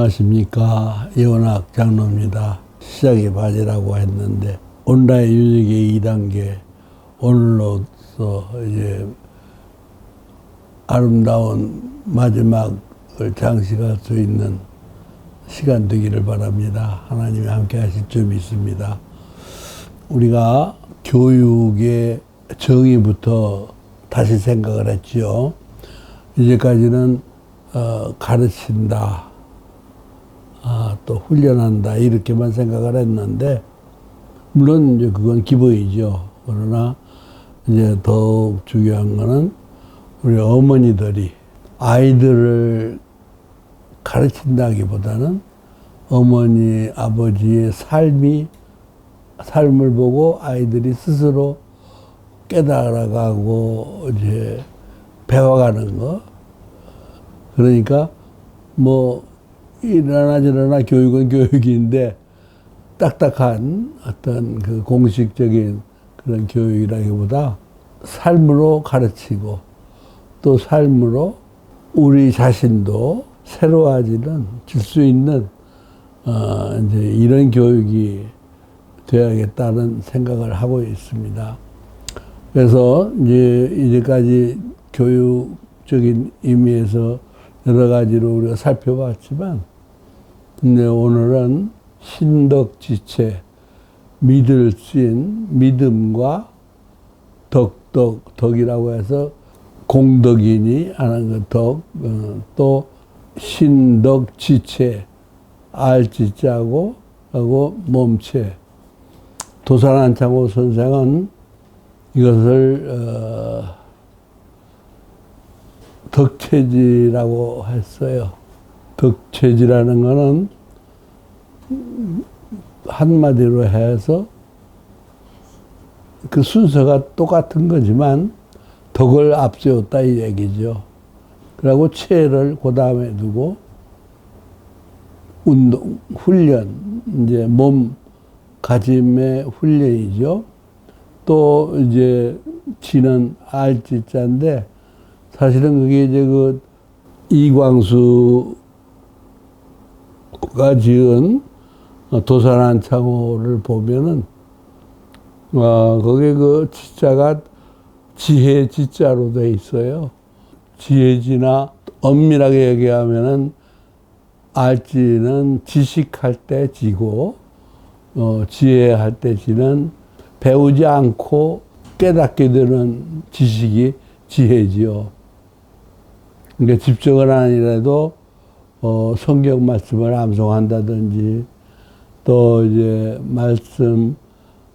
안녕하십니까. 이원학 장로입니다. 시작이 바지라고 했는데 온라인 윤익의 2단계 오늘로서 이제 아름다운 마지막을 장식할 수 있는 시간 되기를 바랍니다. 하나님이 함께 하실 점이 있습니다. 우리가 교육의 정의부터 다시 생각을 했지요. 이제까지는 가르친다, 또 훈련한다 이렇게만 생각을 했는데 물론 이제 그건 기본이죠. 그러나 이제 더욱 중요한 거는 우리 어머니들이 아이들을 가르친다기보다는 어머니, 아버지의 삶을 보고 아이들이 스스로 깨달아가고 이제 배워가는 거. 그러니까 뭐 이러나 저러나 교육은 교육인데 딱딱한 어떤 그 공식적인 그런 교육이라기보다 삶으로 가르치고 또 삶으로 우리 자신도 새로워지는 줄 수 있는 이제 이런 교육이 되어야겠다는 생각을 하고 있습니다. 그래서 이제까지 교육적인 의미에서 여러 가지로 우리가 살펴봤지만, 근데 오늘은 신덕지체, 믿을 씬, 믿음과 덕이라고 해서 공덕이니 하는 그 덕, 또 신덕지체, 알지자고 하고 몸체. 도산안창호 선생은 이것을 덕체지라고 했어요. 덕체지라는 거는 한마디로 해서 그 순서가 똑같은 거지만 덕을 앞세웠다 이 얘기죠. 그리고 체를 그 다음에 두고 운동, 훈련, 이제 몸가짐의 훈련이죠. 또 이제 지는 알지자인데 사실은 그게 이제 그 이광수가 지은 도산안창호를 보면은 거기에 그 지자가 지혜 지자로 돼 있어요. 지혜지나 엄밀하게 얘기하면은 알지는 지식할 때 지고 지혜할 때 지는 배우지 않고 깨닫게 되는 지식이 지혜지요. 그러니까 집중은 아니라도 성경 말씀을 암송한다든지 또 이제 말씀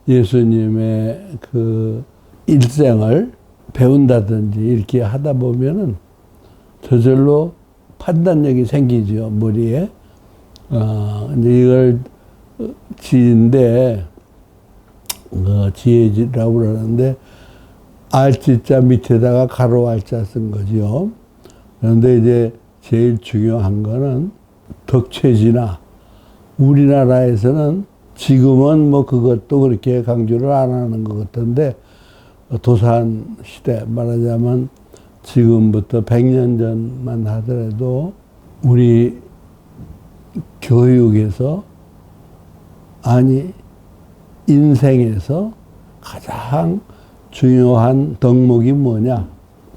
예수님의 그 일생을 배운다든지 이렇게 하다 보면은 저절로 판단력이 생기죠, 머리에. 근데 이걸 지인데 지혜지라고 그러는데 알지자 밑에다가 가로 알자 쓴 거죠. 그런데 이제 제일 중요한 거는 덕체지나 우리나라에서는 지금은 뭐 그것도 그렇게 강조를 안 하는 것 같은데 도산 시대 말하자면 지금부터 100년 전만 하더라도 우리 교육에서 아니 인생에서 가장 중요한 덕목이 뭐냐?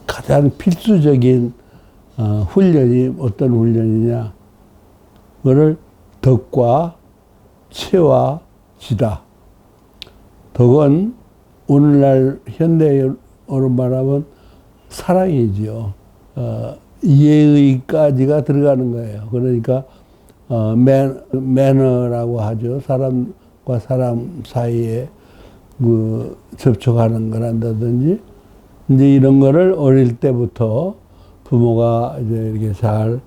가장 필수적인 훈련이 어떤 훈련이냐? 그거를 덕과 체와 지다. 덕은 오늘날 현대어로 말하면 사랑이지요. 예의까지가 들어가는 거예요. 그러니까 매너라고 하죠. 사람과 사람 사이에 그 접촉하는 거란다든지 이제 이런 거를 어릴 때부터 부모가 이제 이렇게 잘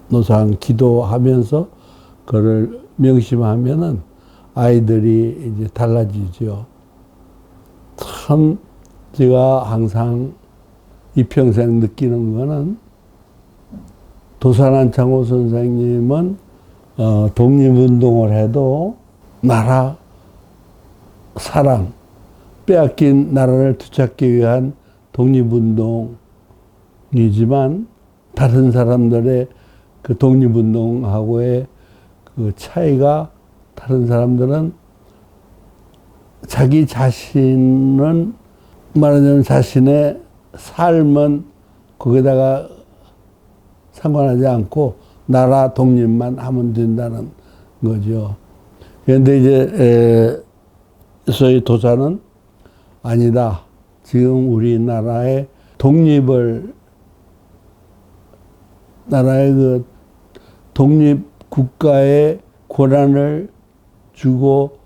노상 기도하면서 그걸 명심하면은 아이들이 이제 달라지죠. 참 제가 항상 이 평생 느끼는 거는 도산안창호 선생님은 독립운동을 해도 나라 사랑 빼앗긴 나라를 되찾기 위한 독립운동이지만 다른 사람들의 그 독립운동하고의 그 차이가 다른 사람들은 자기 자신은 말하자면 자신의 삶은 거기다가 상관하지 않고 나라 독립만 하면 된다는 거죠. 그런데 이제 소위 도사는 아니다. 지금 우리나라의 독립을 나라의 그 독립 국가의 권한을 주고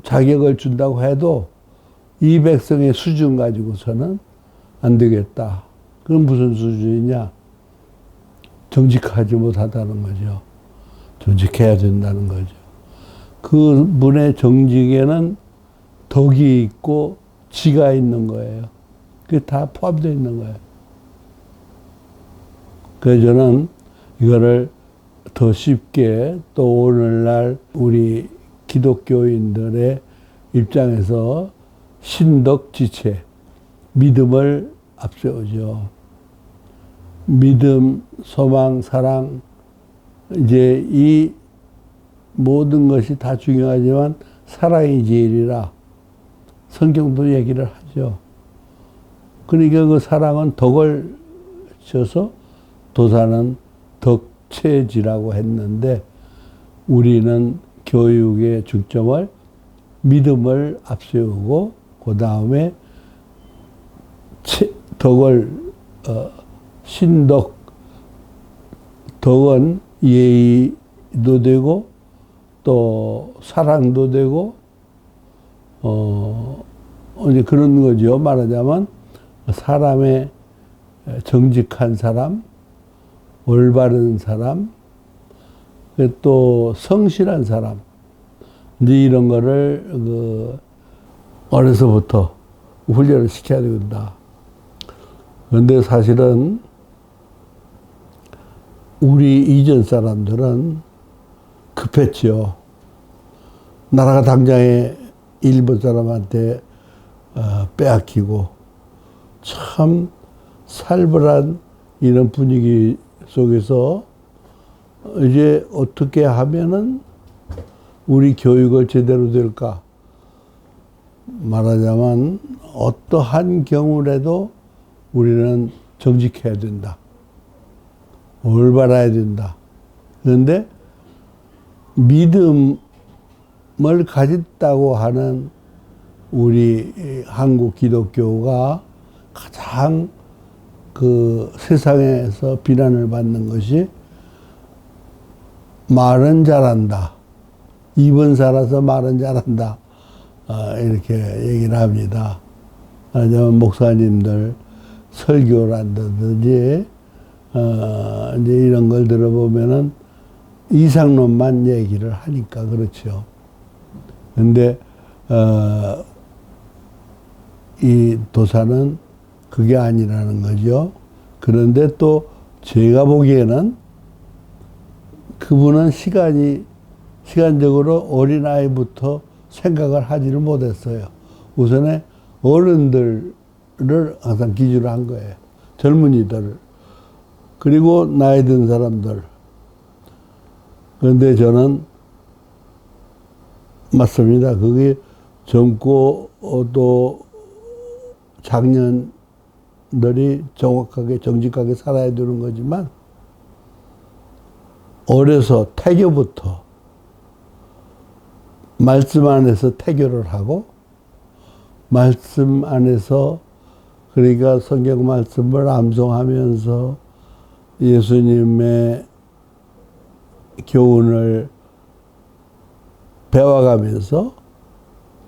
자격을 준다고 해도 이 백성의 수준 가지고서는 안 되겠다. 그건 무슨 수준이냐? 정직하지 못하다는 거죠. 정직해야 된다는 거죠. 그 분의 정직에는 덕이 있고 지가 있는 거예요. 그게 다 포함되어 있는 거예요. 그래서 저는 이거를 더 쉽게 또 오늘날 우리 기독교인들의 입장에서 신덕지체, 믿음을 앞세우죠. 믿음, 소망, 사랑, 이제 이 모든 것이 다 중요하지만 사랑이 제일이라 성경도 얘기를 하죠. 그러니까 그 사랑은 덕을 쳐서 도사는 덕체지라고 했는데 우리는 교육의 중점을 믿음을 앞세우고 그 다음에 덕을 신덕 덕은 예의도 되고 또 사랑도 되고 이제 그런 거죠. 말하자면 사람의 정직한 사람, 올바른 사람, 또 성실한 사람, 이제 이런 거를 어려서부터 훈련을 시켜야 된다. 그런데 사실은 우리 이전 사람들은 급했죠. 나라가 당장에 일본 사람한테 빼앗기고 참 살벌한 이런 분위기 속에서 이제 어떻게 하면은 우리 교육을 제대로 될까? 말하자면 어떠한 경우라도 우리는 정직해야 된다. 올바라야 된다. 그런데 믿음을 가졌다고 하는 우리 한국 기독교가 가장 그 세상에서 비난을 받는 것이 말은 잘한다. 입은 살아서 말은 잘한다. 이렇게 얘기를 합니다. 말하자면 목사님들 설교란다든지 이제 이런 걸 들어보면은 이상론만 얘기를 하니까 그렇죠. 근데 이 도사는 그게 아니라는 거죠. 그런데 또 제가 보기에는 그분은 시간적으로 어린아이부터 생각을 하지를 못했어요. 우선에 어른들을 항상 기준으로 한 거예요. 젊은이들. 그리고 나이 든 사람들. 그런데 저는 맞습니다. 그게 젊고 또 장년들이 정확하게 정직하게 살아야 되는 거지만 어려서 태교부터 말씀 안에서 태교를 하고 말씀 안에서 그러니까 성경 말씀을 암송하면서 예수님의 교훈을 배워가면서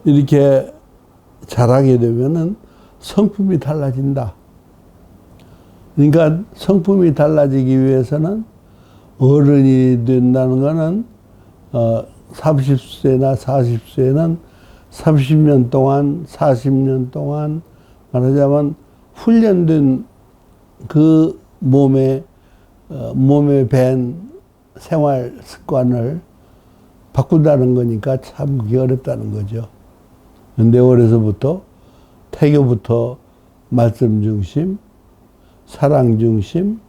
이렇게 자라게 되면은 성품이 달라진다. 그러니까 성품이 달라지기 위해서는 어른이 된다는 거는 30세나 40세는 30년 동안 40년 동안 말하자면 훈련된 그 몸에 밴 생활 습관을 바꾼다는 거니까 참 그게 어렵다는 거죠. 근데 어려서부터 태교부터 말씀 중심, 사랑 중심,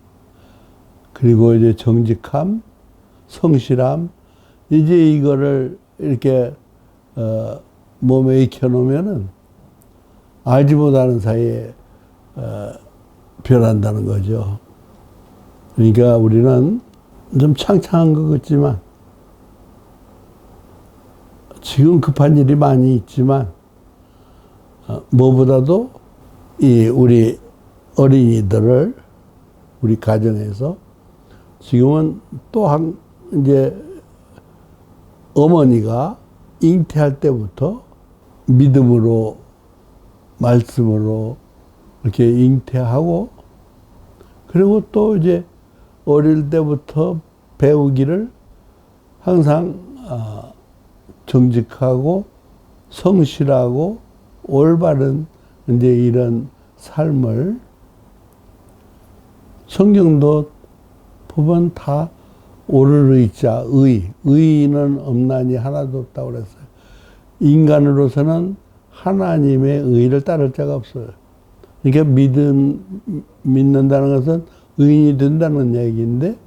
그리고 이제 정직함, 성실함, 이제 이거를 이렇게 몸에 익혀놓으면은 알지 못하는 사이에 변한다는 거죠. 그러니까 우리는 좀 창창한 것 같지만 지금 급한 일이 많이 있지만 무엇보다도 이 우리 어린이들을 우리 가정에서 지금은 또한 이제 어머니가 잉태할 때부터 믿음으로 말씀으로 이렇게 잉태하고 그리고 또 이제 어릴 때부터 배우기를 항상 정직하고 성실하고 올바른 이제 이런 삶을 성경도 보면 다 오르르이자 의인은 없나니 하나도 없다고 그랬어요. 인간으로서는 하나님의 의를 따를 자가 없어요. 그러니까 믿는다는 것은 의인이 된다는 얘기인데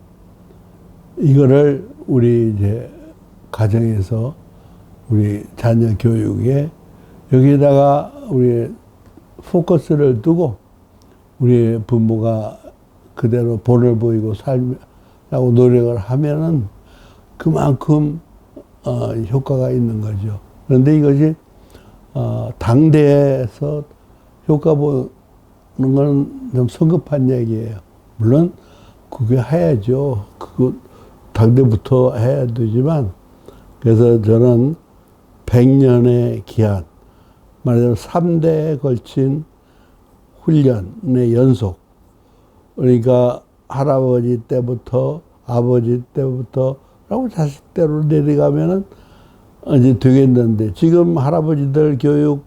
이거를 우리 이제 가정에서 우리 자녀 교육에 여기다가 우리 포커스를 두고 우리 부모가 그대로 본을 보이고 살라고 노력을 하면은 그만큼 효과가 있는 거죠. 그런데 이것이 당대에서 효과 보는 건 좀 성급한 얘기예요. 물론 그게 해야죠. 그거 당대부터 해야 되지만 그래서 저는 100년의 기한 말하자면 3대에 걸친 훈련의 연속 그러니까 할아버지 때부터 아버지 때부터 라고 자식 때로 내려가면은 이제 되겠는데 지금 할아버지들 교육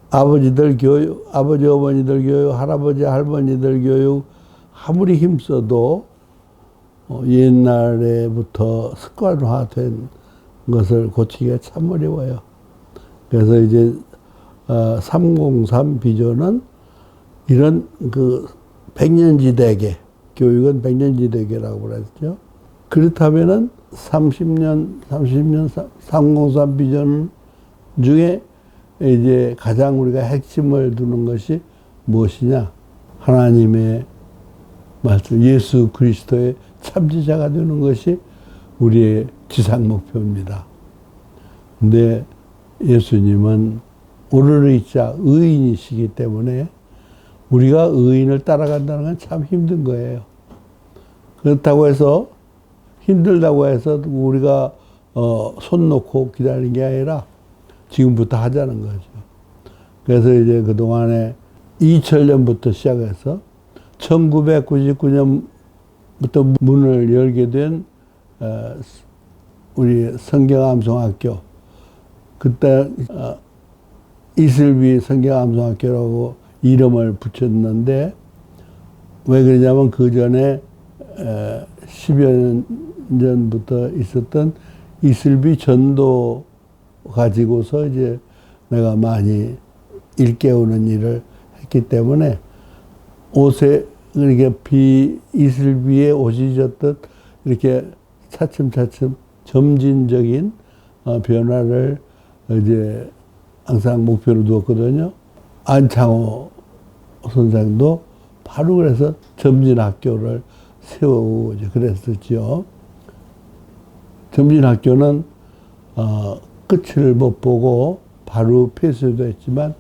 아버지들 교육 아버지 어머니들 교육 할아버지 할머니들 교육 아무리 힘써도 옛날에부터 습관화된 것을 고치기가 참 어려워요. 그래서 이제 303 비전은 이런 그 백년지대계 교육은 백년지대계라고 그랬죠. 그렇다면은 30년 303 비전 중에 이제 가장 우리가 핵심을 두는 것이 무엇이냐? 하나님의 말씀, 예수 그리스도의 참지자가 되는 것이 우리의 지상 목표입니다. 근데 예수님은 오르르이자 의인이시기 때문에 우리가 의인을 따라간다는 건 참 힘든 거예요. 그렇다고 해서 힘들다고 해서 우리가 손 놓고 기다리는 게 아니라 지금부터 하자는 거죠. 그래서 이제 그동안에 2000년부터 시작해서 1999년부터 문을 열게 된 우리 성경암송학교 그때 이슬비 성경암송학교라고 이름을 붙였는데 왜 그러냐면 그 전에 10여 년 전부터 있었던 이슬비 전도 가지고서 이제 내가 많이 일깨우는 일을 했기 때문에 옷에 이렇게 이슬비에 옷이 졌듯 이렇게 차츰차츰 점진적인 변화를 이제 항상 목표로 두었거든요. 안창호 선생도 바로 그래서 점진학교를 세우고 이제 그랬었죠. 점진학교는 끝을 못 보고 바로 폐쇄도 했지만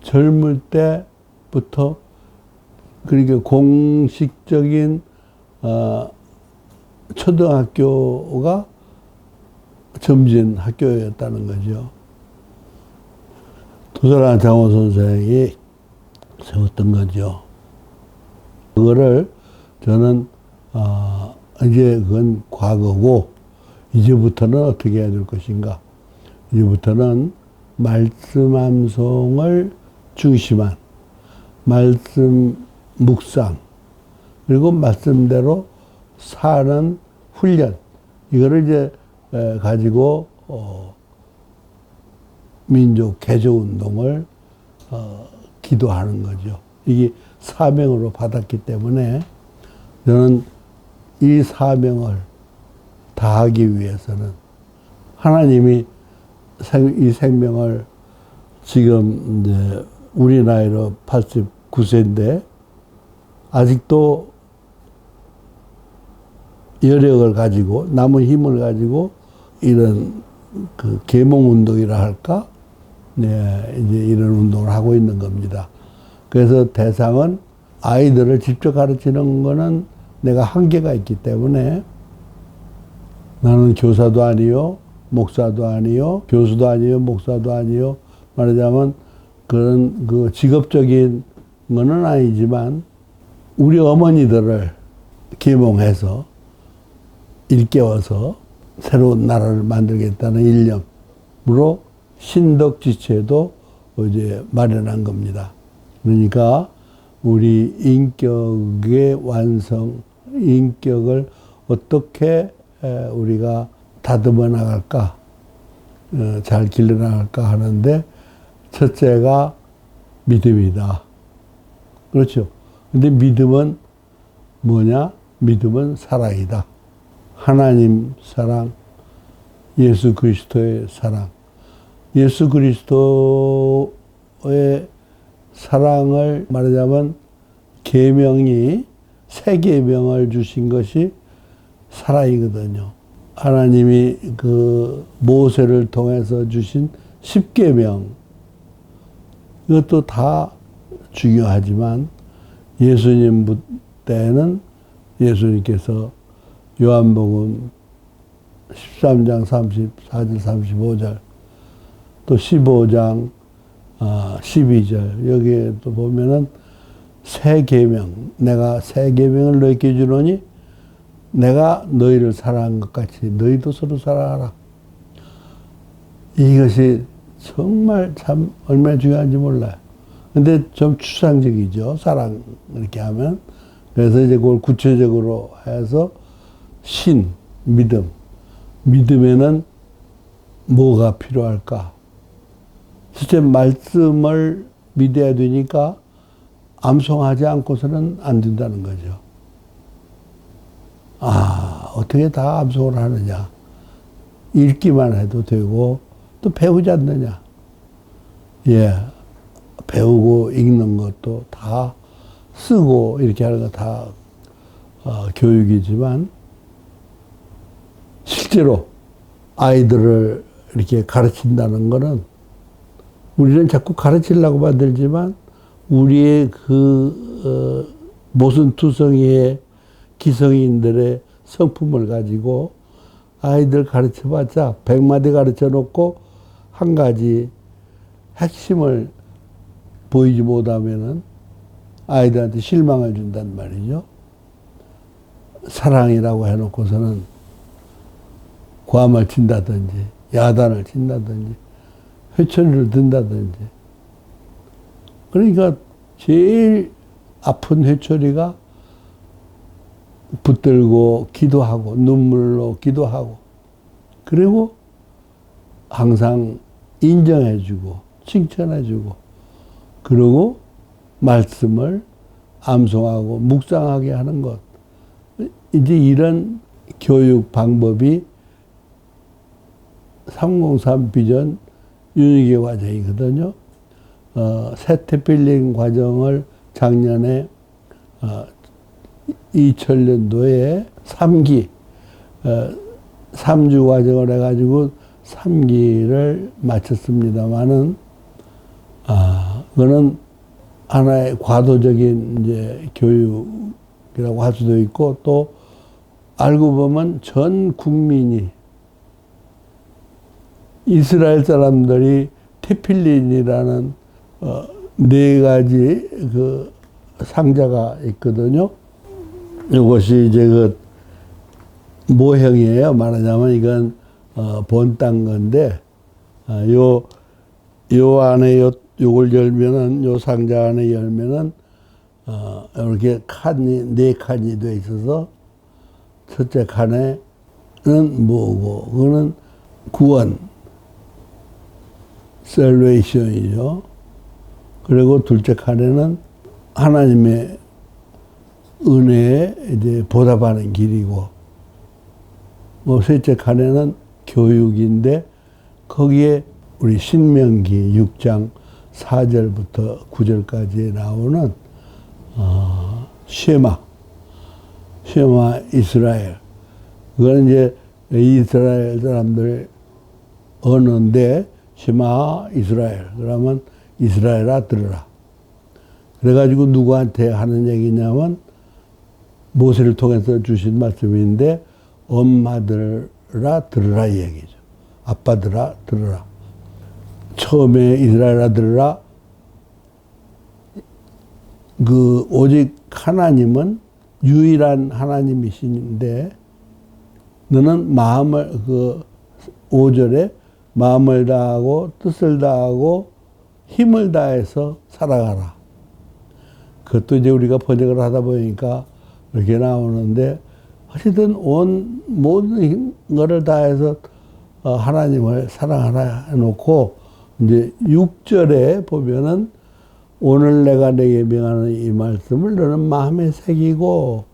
젊을 때부터 그러니까 공식적인 초등학교가 점진 학교였다는 거죠. 도사랑 장호 선생이 세웠던 거죠. 그거를 저는 이제 그건 과거고 이제부터는 어떻게 해야 될 것인가. 이제부터는 말씀 암송을 중심한 말씀 묵상 그리고 말씀대로 사는 훈련 이거를 이제 가지고 민족 개조 운동을 기도하는 거죠. 이게 사명으로 받았기 때문에 저는 이 사명을 다하기 위해서는 하나님이 이 생명을 지금 이제 우리 나이로 89세인데 아직도 여력을 가지고 남은 힘을 가지고 이런 그 계몽 운동이라 할까? 네, 이제 이런 운동을 하고 있는 겁니다. 그래서 대상은 아이들을 직접 가르치는 거는 내가 한계가 있기 때문에 나는 교사도 아니요, 목사도 아니요, 교수도 아니요, 목사도 아니요. 말하자면 그런 그 직업적인 거는 아니지만 우리 어머니들을 계몽해서 일깨워서 새로운 나라를 만들겠다는 일념으로 신덕지체도 이제 마련한 겁니다. 그러니까 우리 인격의 완성, 인격을 어떻게 우리가 다듬어 나갈까, 잘 길러 나갈까 하는데 첫째가 믿음이다. 그렇죠. 근데 믿음은 뭐냐? 믿음은 사랑이다. 하나님 사랑, 예수 그리스도의 사랑. 예수 그리스도의 사랑을 말하자면 계명이 새 계명을 주신 것이 사랑이거든요. 하나님이 그 모세를 통해서 주신 십계명 이것도 다 중요하지만 예수님 때는 예수님께서 요한복음 13장 34절 35절 또 15장 12절 여기에 또 보면은 새 계명 내가 새 계명을 너희에게 주노니 내가 너희를 사랑한 것 같이 너희도 서로 사랑하라. 이것이 정말 참 얼마나 중요한지 몰라요. 근데 좀 추상적이죠. 사랑 이렇게 하면. 그래서 이제 그걸 구체적으로 해서 신, 믿음. 믿음에는 뭐가 필요할까? 실제 말씀을 믿어야 되니까 암송하지 않고서는 안 된다는 거죠. 아, 어떻게 다 암송을 하느냐. 읽기만 해도 되고 또 배우지 않느냐. 예, 배우고 읽는 것도 다 쓰고 이렇게 하는 거 다 교육이지만 실제로 아이들을 이렇게 가르친다는 거는 우리는 자꾸 가르치려고 만들지만 우리의 그 모순투성이의 기성인들의 성품을 가지고 아이들 가르쳐봤자 100마디 가르쳐 놓고 한 가지 핵심을 보이지 못하면은 아이들한테 실망을 준단 말이죠. 사랑이라고 해놓고서는 고함을 친다든지 야단을 친다든지 회초리를 든다든지 그러니까 제일 아픈 회초리가 붙들고 기도하고 눈물로 기도하고 그리고 항상 인정해주고 칭찬해주고 그리고 말씀을 암송하고 묵상하게 하는 것. 이제 이런 교육 방법이 303 비전 윤희교 과정이거든요. 세태필링 과정을 작년에 2000년도에 3기 3주 과정을 해가지고 3기를 마쳤습니다만은 그거는 하나의 과도적인 이제 교육이라고 할 수도 있고 또 알고 보면 전 국민이 이스라엘 사람들이 테필린이라는 4가지 그 상자가 있거든요. 이것이 이제 그 모형이에요. 말하자면 이건 본딴 건데 요 안에 요걸 열면은 요 상자 안에 열면은 이렇게 칸이 4칸이 돼 있어서 첫째 칸에는 뭐고 그거는 구원 셀베이션이죠. 그리고 둘째 칸에는 하나님의 은혜에 이제 보답하는 길이고 셋째 칸에는 교육인데 거기에 우리 신명기 6장 4절부터 9절까지 나오는 쉐마 이스라엘. 그건 이제 이스라엘 사람들 언어인데 쉐마 이스라엘. 그러면 이스라엘아 들으라. 그래가지고 누구한테 하는 얘기냐면 모세를 통해서 주신 말씀인데 엄마들아 들으라 이 얘기죠. 아빠들아 들으라. 처음에 이스라엘아 들으라. 오직 하나님은 유일한 하나님이신데 너는 마음을 5절에 마음을 다하고 뜻을 다하고 힘을 다해서 살아가라. 그것도 이제 우리가 번역을 하다 보니까 이렇게 나오는데 어쨌든 모든 거를 다해서 하나님을 사랑하라 해놓고 이제 6절에 보면은 오늘 내가 내게 명하는 이 말씀을 너는 마음에 새기고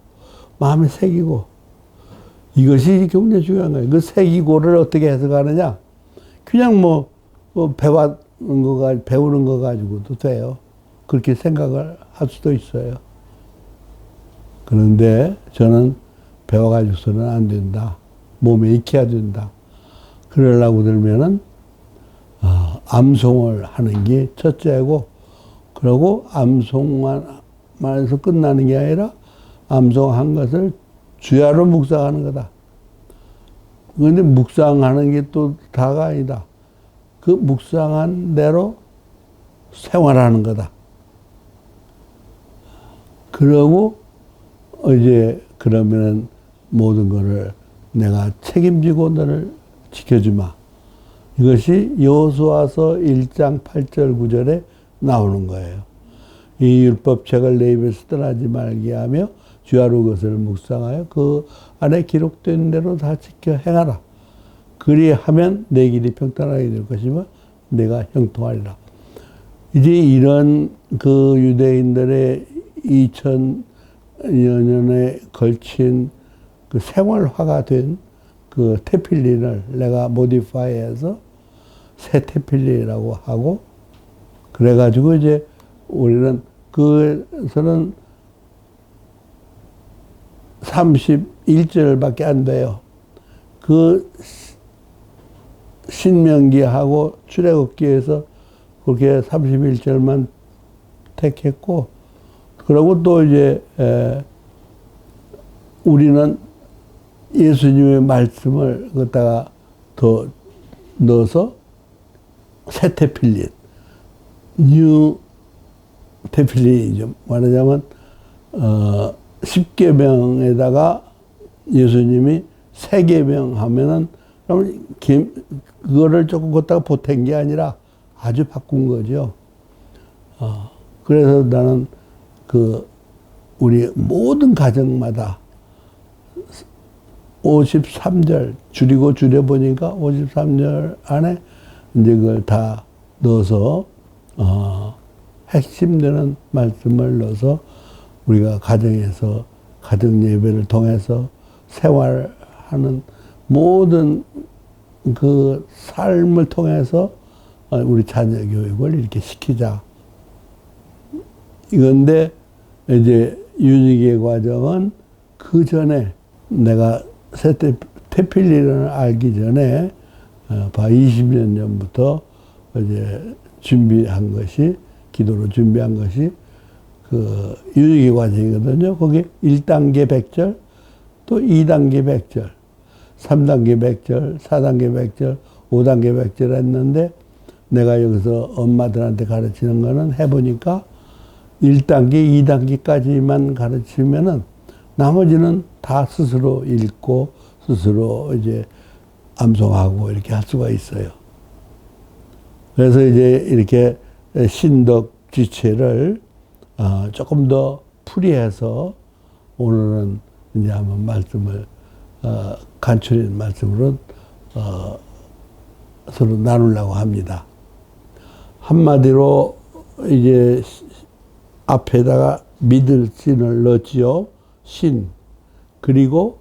이것이 굉장히 중요한 거예요. 그 새기고를 어떻게 해석하느냐? 그냥 배우는 거 가지고도 돼요. 그렇게 생각을 할 수도 있어요. 그런데 저는 배워가지고서는 안 된다. 몸에 익혀야 된다. 그러려고 들면은 암송을 하는 게 첫째고, 그리고 암송만 해서 끝나는 게 아니라 암송한 것을 주야로 묵상하는 거다. 그런데 묵상하는 게 또 다가 아니다. 그 묵상한 대로 생활하는 거다. 그러고 이제 그러면은 모든 것을 내가 책임지고 너를 지켜주마. 이것이 여호수아서 1장 8절 9절에 나오는 거예요. 이 율법책을 내 입에서 떠나지 말게 하며 주야로 그것을 묵상하여 그 안에 기록된 대로 다 지켜 행하라. 그리하면 내 길이 평탄하게 될 것이며 내가 형통하리라. 이제 이런 그 유대인들의 2000여 년에 걸친 그 생활화가 된 그 테필린을 내가 모디파이해서 새 테필린이라고 하고, 그래가지고 이제 우리는 그에서는 31절밖에 안 돼요. 그 신명기하고 출애굽기에서 그렇게 31절만 택했고, 그리고 또 이제 우리는 예수님의 말씀을 갖다가 더 넣어서 새 테필린, 뉴 테필린이죠. 말하자면 10계명에다가 예수님이 새 계명 하면은 그거를 조금 갖다가 보탠 게 아니라 아주 바꾼 거죠. 그래서 나는 우리 모든 가정마다 53절 줄여보니까 53절 안에 이제 그걸 다 넣어서 핵심되는 말씀을 넣어서 우리가 가정에서 가정 예배를 통해서 생활하는 모든 그 삶을 통해서 우리 자녀 교육을 이렇게 시키자. 이건데 이제 윤희계 과정은 그 전에 내가 새 테필린을 알기 전에 20년 전부터 이제 준비한 것이, 기도로 준비한 것이 그 윤희계 과정이거든요. 거기 1단계 100절, 또 2단계 100절, 3단계 100절, 4단계 100절, 5단계 100절 했는데 내가 여기서 엄마들한테 가르치는 거는 해보니까 1단계, 2단계까지만 가르치면은 나머지는 다 스스로 읽고 스스로 이제 암송하고 이렇게 할 수가 있어요. 그래서 이제 이렇게 신덕 지체를 조금 더 풀이해서 오늘은 이제 한번 말씀을 간추린 말씀으로 서로 나누려고 합니다. 한마디로 이제 앞에다가 믿을 신을 넣지요. 신. 그리고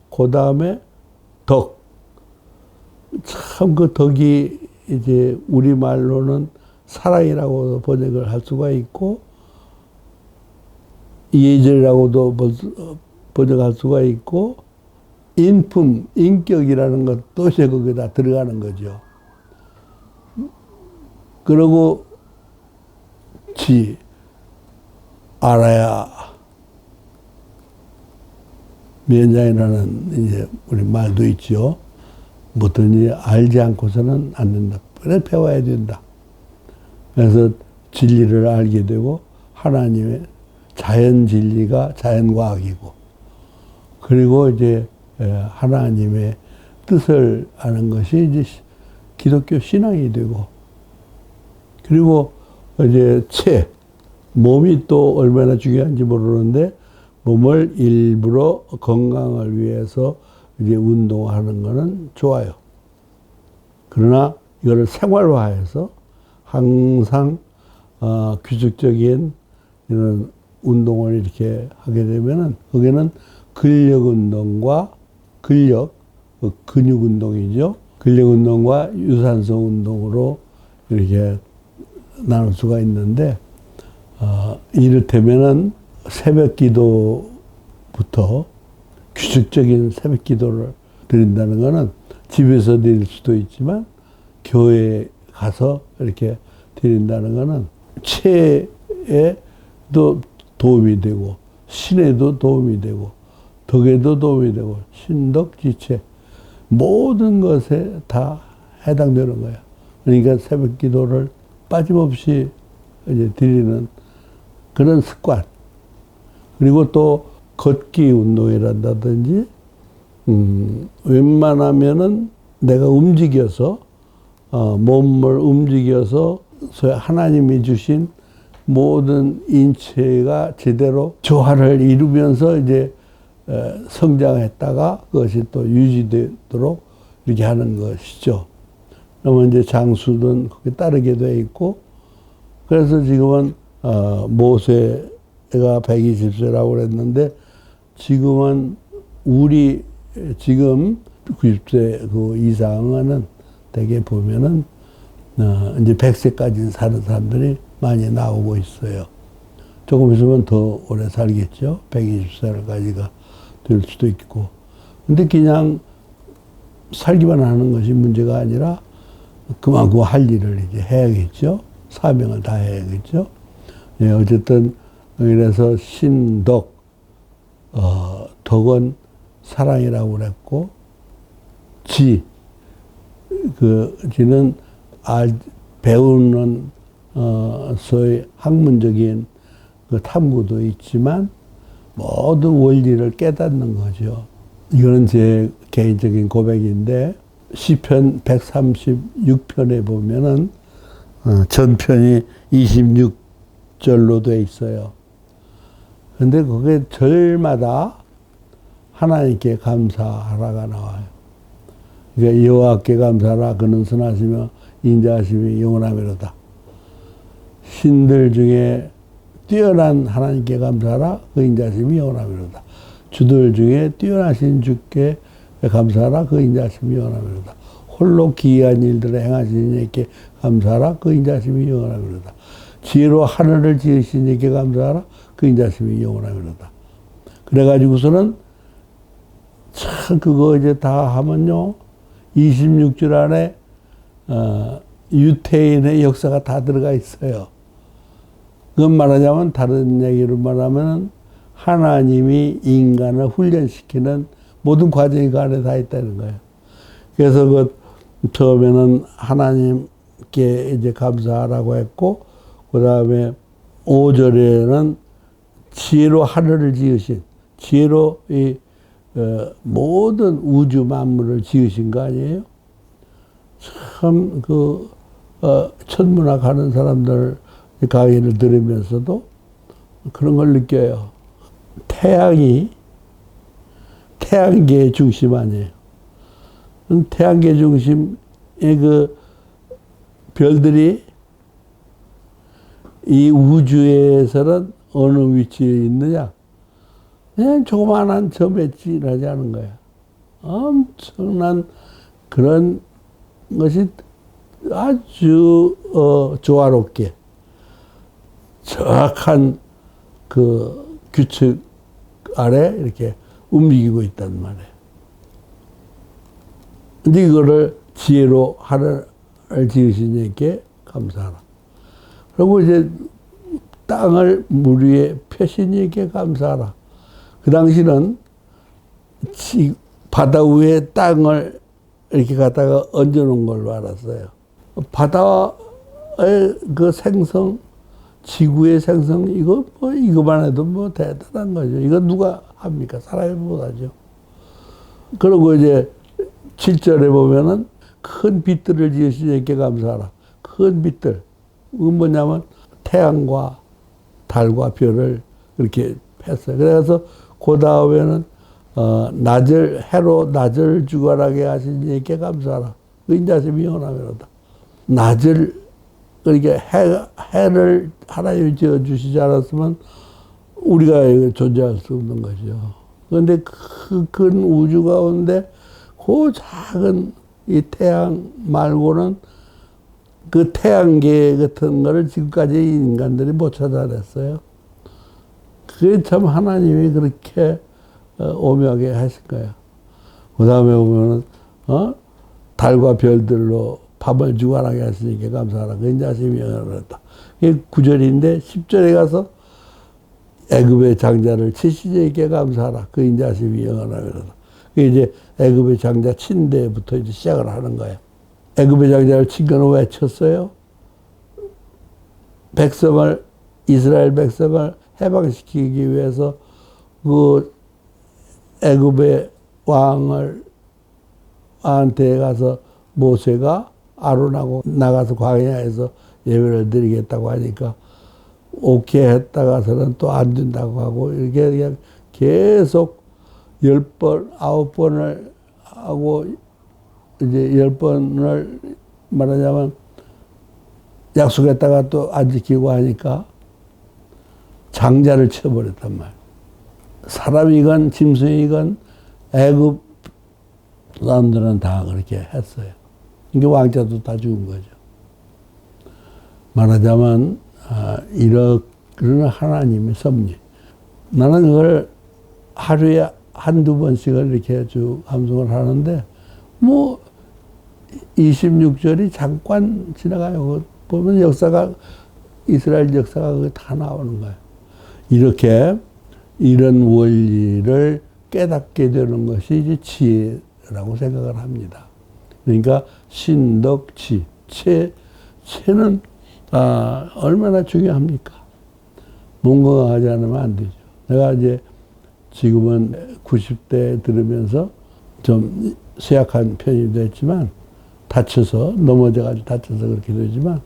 그 다음에 덕. 참 그 덕이 이제 우리말로는 사랑이라고 번역을 할 수가 있고, 예절이라고도 번역할 수가 있고, 인품, 인격이라는 것도 이제 거기다 들어가는 거죠. 그러고 알아야 면장이라는 이제 우리 말도 있죠. 뭐든지 알지 않고서는 안 된다. 그래 배워야 된다. 그래서 진리를 알게 되고 하나님의 자연 진리가 자연 과학이고, 그리고 이제 하나님의 뜻을 아는 것이 이제 기독교 신앙이 되고, 그리고 이제 몸이 또 얼마나 중요한지 모르는데, 몸을 일부러 건강을 위해서 이제 운동하는 거는 좋아요. 그러나 이거를 생활화해서 항상 규칙적인 이런 운동을 이렇게 하게 되면은, 거기는 근력 운동과 근육 운동이죠. 근력 운동과 유산소 운동으로 이렇게 나눌 수가 있는데, 이를테면은 새벽 기도부터 규칙적인 새벽 기도를 드린다는 거는 집에서 드릴 수도 있지만 교회에 가서 이렇게 드린다는 거는 체에도 도움이 되고 신에도 도움이 되고 덕에도 도움이 되고 신덕지체 모든 것에 다 해당되는 거야. 그러니까 새벽 기도를 빠짐없이 이제 드리는 그런 습관. 그리고 또 걷기 운동이란다든지, 웬만하면은 내가 움직여서, 몸을 움직여서 하나님이 주신 모든 인체가 제대로 조화를 이루면서 이제 성장했다가 그것이 또 유지되도록 이렇게 하는 것이죠. 그러면 이제 장수는 거기에 따르게 돼 있고, 그래서 지금은 모세가 120세라고 그랬는데, 지금은 지금 90세 그 이상은 대개 보면은 이제 100세까지 사는 사람들이 많이 나오고 있어요. 조금 있으면 더 오래 살겠죠. 120살까지가 될 수도 있고. 근데 그냥 살기만 하는 것이 문제가 아니라 그만큼 할 일을 이제 해야겠죠. 사명을 다해야겠죠. 예, 어쨌든 그래서 신덕, 덕은 사랑이라고 그랬고, 지는 배우는 소위 학문적인 그 탐구도 있지만 모든 원리를 깨닫는 거죠. 이거는 제 개인적인 고백인데, 시편 136편에 보면은 전편이 26절로 돼 있어요. 근데 그게 절마다 하나님께 감사하라가 나와요. 그러니까 여호와께 감사하라. 그는 선하시며 인자하심이 영원하미로다. 신들 중에 뛰어난 하나님께 감사하라. 그 인자하심이 영원하미로다. 주들 중에 뛰어나신 주께 감사하라. 그 인자하심이 영원하미로다. 홀로 기이한 일들을 행하신 이에게 감사하라. 그 인자하심이 영원하미로다. 지혜로 하늘을 지으신 이에게 감사하라. 그 인자심이 영원하미로다. 그래가지고서는 참 그거 이제 다 하면요, 26줄 안에 유태인의 역사가 다 들어가 있어요. 그건 말하자면, 다른 얘기로 말하면 하나님이 인간을 훈련시키는 모든 과정이 그 안에 다 있다는 거예요. 그래서 그 처음에는 하나님께 이제 감사하라고 했고, 그 다음에 5절에는 지혜로 하늘을 지으신, 지혜로 이 모든 우주 만물을 지으신 거 아니에요? 참 천문학 하는 사람들 강의를 들으면서도 그런 걸 느껴요. 태양계의 중심 아니에요. 태양계 중심의 그 별들이 이 우주에서는 어느 위치에 있느냐? 그냥 조그만한 점에 지나지 않은 거야. 엄청난 그런 것이 아주 조화롭게 정확한 그 규칙 아래 이렇게 움직이고 있단 말이에요. 근데 이거를 지혜로 하늘을 지으신 이께 감사하라. 그리고 이제 땅을 물 위에 펴신 이께 감사하라. 그 당시는 바다 위에 땅을 이렇게 갖다가 얹어놓은 걸로 알았어요. 바다의 그 생성, 지구의 생성, 이거만 해도 뭐 대단한 거죠. 이거 누가 합니까? 사람이 못하죠. 그리고 이제 7절에 보면은 큰 빛들을 지으신 이께 감사하라. 큰 빛들. 그건 뭐냐면 태양과 달과 별을 그렇게 폈어요. 그래서 그 다음에는 해로 낮을 주관하게 하신 이께 감사하라. 그 인자심이 영원하면로다. 낮을, 그러니까 해를 하나님이 지어주시지 않았으면 우리가 존재할 수 없는 거죠. 그런데 그 큰 우주 가운데 그 작은 이 태양 말고는 그 태양계 같은 거를 지금까지 인간들이 못 찾아냈어요. 그게 참 하나님이 그렇게 오묘하게 하신 거예요. 그 다음에 보면은, 달과 별들로 밤을 주관하게 하시니까 감사하라. 그 인자심이 영원하다. 이게 9절인데 10절에 가서 애굽의 장자를 치시니까 감사하라. 그 인자심이 영원하다. 그게 이제 애굽의 장자 친대부터 이제 시작을 하는 거예요. 애굽의 장자를 친 거는 왜 쳤어요? 이스라엘 백성을 해방시키기 위해서 그 애굽의 왕한테 가서 모세가 아론하고 나가서 광야에서 예배를 드리겠다고 하니까 오케이 했다가서는 또 안 된다고 하고 이렇게 그냥 계속 10번, 9번을 하고 이제 10번을 말하자면 약속했다가 또 안 지키고 하니까 장자를 쳐버렸단 말이에요. 사람이건 짐승이건 애굽 사람들은 다 그렇게 했어요. 이게 왕자도 다 죽은 거죠. 말하자면 이런 하나님의 섭리. 나는 그걸 하루에 한두 번씩을 이렇게 쭉 암송을 하는데 뭐 26절이 잠깐 지나가요. 보면 이스라엘 역사가 다 나오는 거예요. 이렇게 이런 원리를 깨닫게 되는 것이 이제 지혜라고 생각을 합니다. 그러니까 신덕지, 체는 얼마나 중요합니까? 몸 건강하지 않으면 안 되죠. 내가 이제 지금은 90대 들으면서 좀 쇠약한 편이 됐지만 넘어져가지고 다쳐서 그렇게 되지만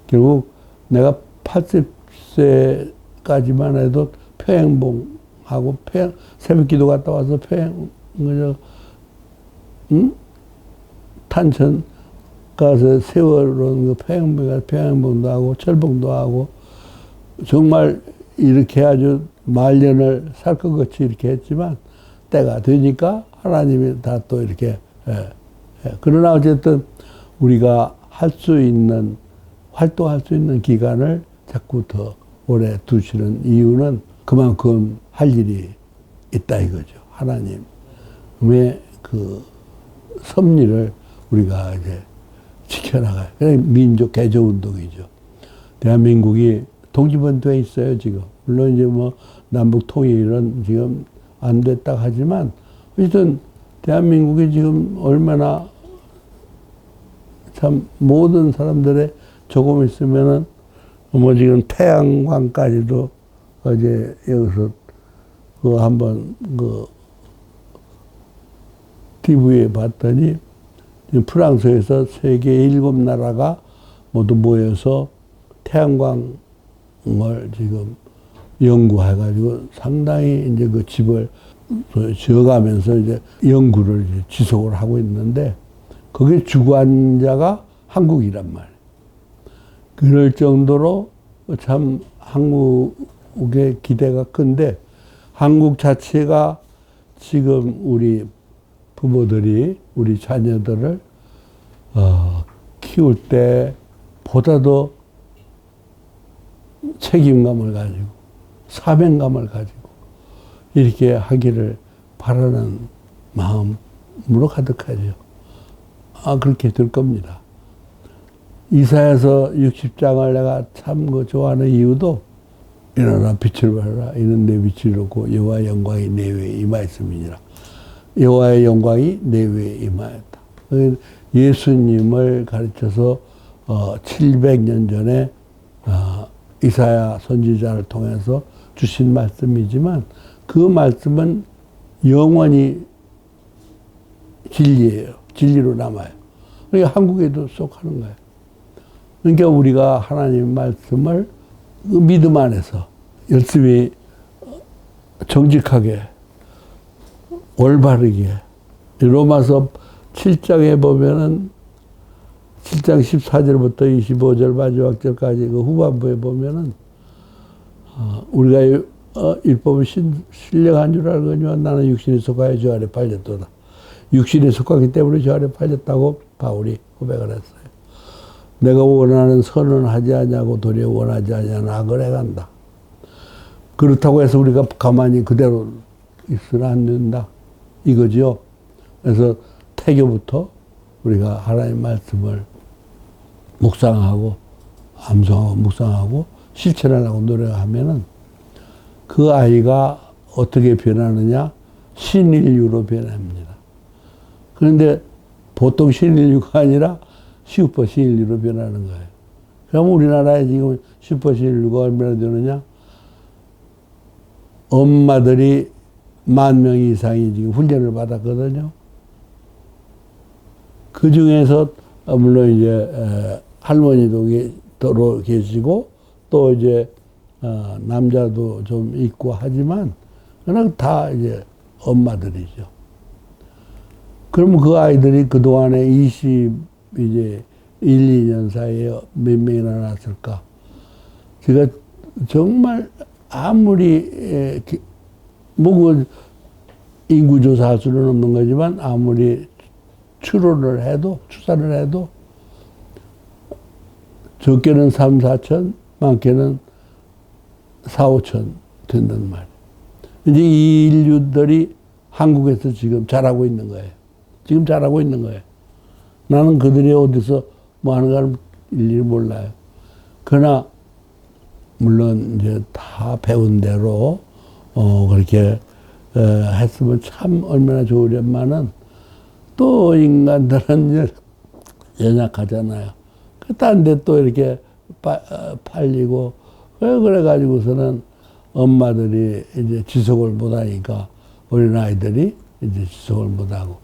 결국 내가 80세까지만 해도 평행봉하고 새벽 기도 갔다 와서 탄천 가서 세월은 평행봉도 하고 철봉도 하고 정말 이렇게 아주 말년을 살 것 같이 이렇게 했지만 때가 되니까 하나님이 다 또 이렇게 그러나 어쨌든 우리가 활동할 수 있는 기간을 자꾸 더 오래 두시는 이유는 그만큼 할 일이 있다 이거죠. 하나님의 그 섭리를 우리가 이제 지켜나가요. 그게 민족 개조 운동이죠. 대한민국이 독립은 돼 있어요, 지금. 물론 이제 뭐 남북 통일은 지금 안 됐다 하지만 어쨌든 대한민국이 지금 얼마나 참 모든 사람들의 조금 있으면은 뭐 지금 태양광까지도 어제 여기서 그 한번 그 TV에 봤더니 프랑스에서 세계 7나라가 모두 모여서 태양광을 지금 연구해가지고 상당히 이제 그 집을 지어가면서 이제 연구를 이제 지속을 하고 있는데 거기에 주관자가 한국이란 말이에요. 그럴 정도로 참 한국의 기대가 큰데 한국 자체가 지금 우리 부모들이 우리 자녀들을 키울 때보다도 책임감을 가지고 사명감을 가지고 이렇게 하기를 바라는 마음으로 가득하죠. 그렇게 될 겁니다. 이사야서 60장을 내가 참 좋아하는 이유도 일어나 빛을 발하라 이는 내 빛을 놓고 여호와의 영광이 내 위에 임하였음이니라. 여호와의 영광이 내 위에 임하였다. 예수님을 가르쳐서 700년 전에 이사야 선지자를 통해서 주신 말씀이지만 그 말씀은 영원히 진리예요. 진리로 남아요. 그러니까 한국에도 속하는 거예요. 그러니까 우리가 하나님 말씀을 믿음 안에서 열심히 정직하게 올바르게 로마서 7장에 보면은 7장 14절부터 25절 마지막 절까지 그 후반부에 보면은 우리가 율법을 신령한 줄 알거니와 나는 육신에 속하여 저 아래 팔렸도다. 육신에 속하기 때문에 저 아래 팔렸다고 바울이 고백을 했어요. 내가 원하는 선은 하지 않냐고 도리어 원하지 않냐는 악을 해간다. 그렇다고 해서 우리가 가만히 그대로 있으면 안 된다. 이거죠. 그래서 태교부터 우리가 하나님 말씀을 묵상하고 암송하고 묵상하고 실천하려고 노력하면은 그 아이가 어떻게 변하느냐? 신인류로 변합니다. 그런데 보통 신인류가 아니라 슈퍼 신인류로 변하는 거예요. 그럼 우리나라에 지금 슈퍼 신인류가 얼마나 되느냐? 엄마들이 10,000명 이상이 지금 훈련을 받았거든요. 그 중에서 물론 이제 할머니도 계시고 또 이제 남자도 좀 있고 하지만 그냥 다 이제 엄마들이죠. 그러면 그 아이들이 그 동안에 이제 1, 2년 사이에 몇 명이나 낳았을까? 제가 정말 아무리 뭐 인구조사할 수는 없는 거지만 아무리 추론을 해도 추산을 해도 적게는 3, 4천, 많게는 4, 5천 된단 말이에요. 이제 이 인류들이 한국에서 지금 자라고 있는 거예요. 지금 자라고 있는 거예요. 나는 그들이 어디서 뭐 하는가를 일일이 몰라요. 그러나 물론 이제 다 배운 대로 그렇게 했으면 참 얼마나 좋으련만은 또 인간들은 연약하잖아요. 딴 데 또 이렇게 팔리고 그래가지고서는 엄마들이 이제 지속을 못하니까 어린아이들이 이제 지속을 못하고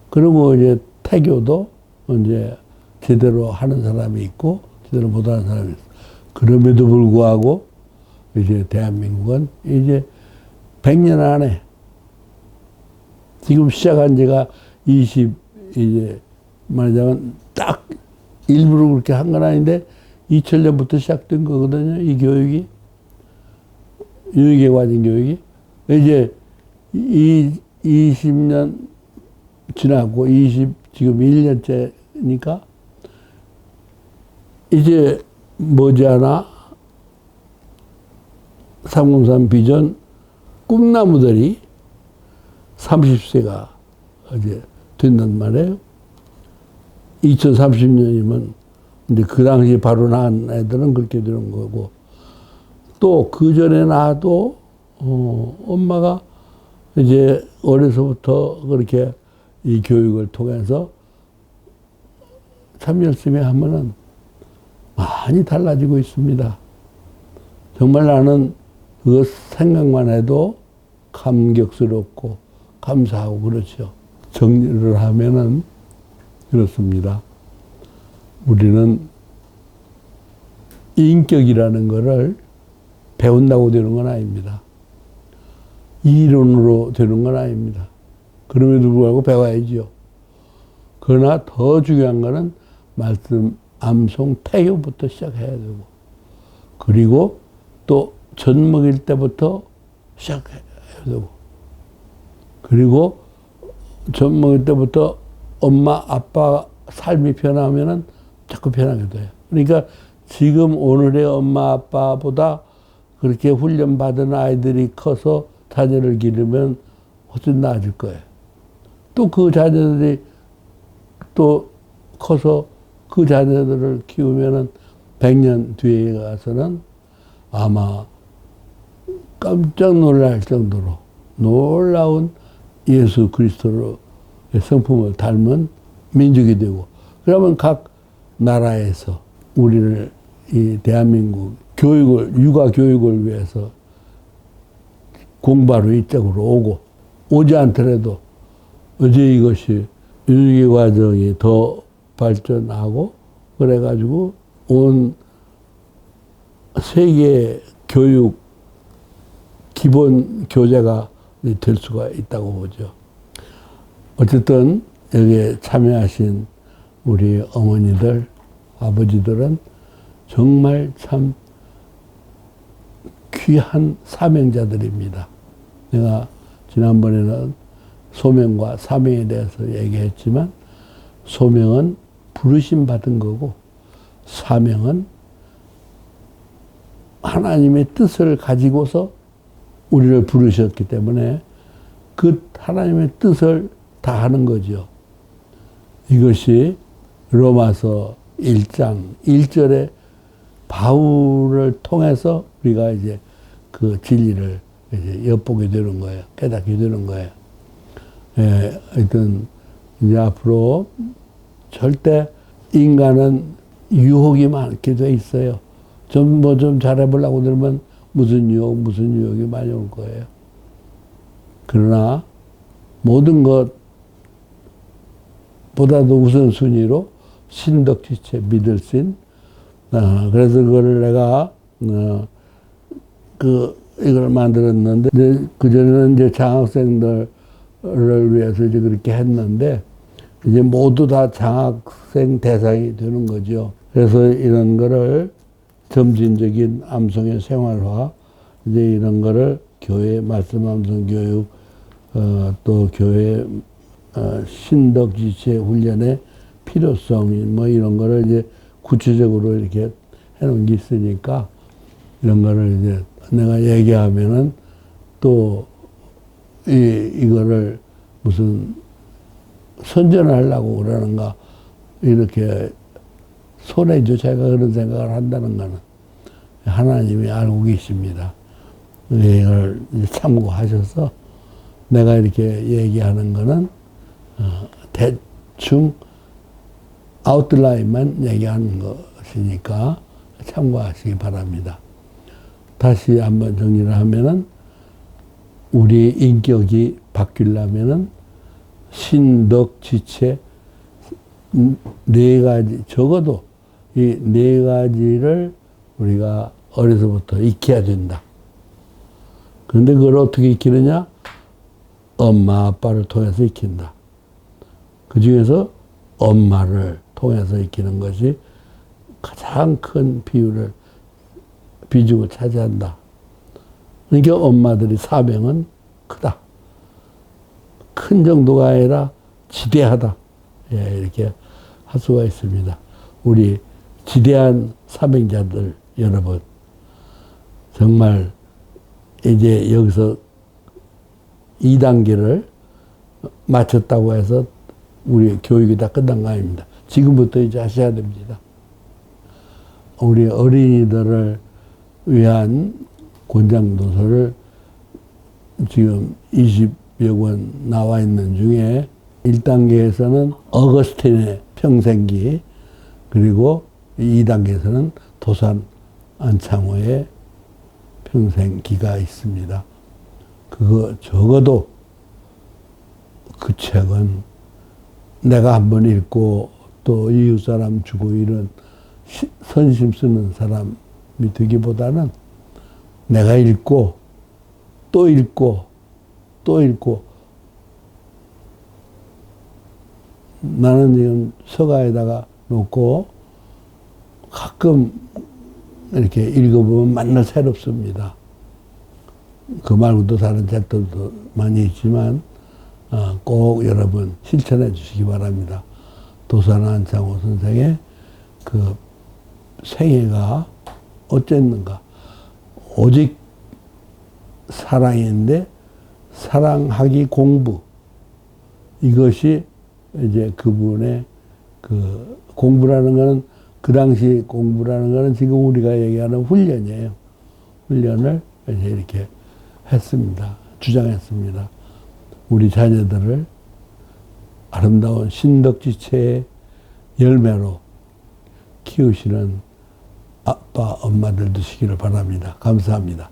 그리고 이제 태교도 이제 제대로 하는 사람이 있고 제대로 못하는 사람이 있어. 그럼에도 불구하고 이제 대한민국은 이제 100년 안에 지금 시작한 지가 이제 말하자면 딱 일부러 그렇게 한 건 아닌데 2000년부터 시작된 거거든요. 이 교육이. 유의계관인 교육이. 이제 20년 지나고 지금 1년째니까 이제 머지않아 303 비전 꿈나무들이 30세가 이제 된단 말이에요. 2030년이면 근데 그 당시 바로 낳은 애들은 그렇게 되는 거고 또 그 전에 낳아도 엄마가 이제 어려서부터 그렇게 이 교육을 통해서 참 열심히 하면은 많이 달라지고 있습니다. 정말 나는 그거 생각만 해도 감격스럽고 감사하고 그렇죠. 정리를 하면은 그렇습니다. 우리는 인격이라는 것을 배운다고 되는 건 아닙니다. 이론으로 되는 건 아닙니다. 그럼에도 불구하고 배워야죠. 그러나 더 중요한 거는 말씀, 암송, 태교부터 시작해야 되고 그리고 또 젖 먹일 때부터 시작해야 되고 그리고 젖 먹을 때부터 엄마, 아빠 삶이 변하면은 자꾸 변하게 돼요. 그러니까 지금 오늘의 엄마, 아빠보다 그렇게 훈련받은 아이들이 커서 자녀를 기르면 훨씬 나아질 거예요. 또 그 자녀들이 또 커서 그 자녀들을 키우면은 100년 뒤에 가서는 아마 깜짝 놀랄 정도로 놀라운 예수 그리스도의 성품을 닮은 민족이 되고, 그러면 각 나라에서 우리를 이 대한민국 교육을, 육아 교육을 위해서 공부하러 이쪽으로 오고, 오지 않더라도 어제 이것이 윤리계 과정이 더 발전하고 그래가지고 온 세계 교육 기본 교재가 될 수가 있다고 보죠. 어쨌든 여기에 참여하신 우리 어머니들, 아버지들은 정말 참 귀한 사명자들입니다. 내가 지난번에는 소명과 사명에 대해서 얘기했지만, 소명은 부르심 받은 거고 사명은 하나님의 뜻을 가지고서 우리를 부르셨기 때문에 그 하나님의 뜻을 다 하는 거죠. 이것이 로마서 1장 1절에 바울을 통해서 우리가 이제 그 진리를 이제 엿보게 되는 거예요. 깨닫게 되는 거예요. 예, 하여튼 이제 앞으로 절대 인간은 유혹이 많게 돼 있어요. 좀 잘해보려고 들으면 무슨 유혹이 많이 올 거예요. 그러나 모든 것보다도 우선순위로 신덕지체 믿을 신. 그래서 그거를 내가 이걸 만들었는데, 그전에는 이제 장학생들을 위해서 이제 그렇게 했는데, 이제 모두 다 장학생 대상이 되는 거죠. 그래서 이런 거를 점진적인 암송의 생활화, 이제 이런 거를 교회 말씀 암송 교육, 또 교회 신덕지체 훈련의 필요성, 뭐 이런 거를 이제 구체적으로 이렇게 해놓은 게 있으니까, 이런 거를 이제 내가 얘기하면은 또 이거를 무슨 선전하려고 그러는가, 이렇게 손해죠. 제가 그런 생각을 한다는 거는 하나님이 알고 계십니다. 이걸 참고하셔서 내가 이렇게 얘기하는 거는 대충 아웃라인만 얘기하는 것이니까 참고하시기 바랍니다. 다시 한번 정리를 하면은, 우리 인격이 바뀌려면은 신덕지체 4가지, 적어도 이 4가지를 우리가 어려서부터 익혀야 된다. 그런데 그걸 어떻게 익히느냐? 엄마, 아빠를 통해서 익힌다. 그 중에서 엄마를 통해서 익히는 것이 가장 큰 비중을 차지한다. 그러니까 엄마들의 사명은 크다. 큰 정도가 아니라 지대하다. 예, 이렇게 할 수가 있습니다. 우리 지대한 사명자들 여러분, 정말 이제 여기서 2단계를 마쳤다고 해서 우리 교육이 다 끝난 거 아닙니다. 지금부터 이제 하셔야 됩니다. 우리 어린이들을 위한 권장도서를 지금 20여 권 나와 있는 중에 1단계에서는 어거스틴의 평생기, 그리고 2단계에서는 도산 안창호의 평생기가 있습니다. 그거 적어도 그 책은 내가 한번 읽고 또 이웃사람 주고 이런 선심 쓰는 사람이 되기보다는 내가 읽고 또 읽고 또 읽고, 나는 지금 서가에다가 놓고 가끔 이렇게 읽어보면 만날 새롭습니다. 그 말고도 다른 책들도 많이 있지만 꼭 여러분 실천해 주시기 바랍니다. 도산 안창호 선생의 그 생애가 어쨌는가. 오직 사랑인데 사랑하기 공부. 이것이 이제 그분의 그 공부라는 거는 그 당시 공부라는 거는 지금 우리가 얘기하는 훈련이에요. 훈련을 이제 이렇게 했습니다. 주장했습니다. 우리 자녀들을 아름다운 신덕지체의 열매로 키우시는 아빠, 엄마들 되시기를 바랍니다. 감사합니다.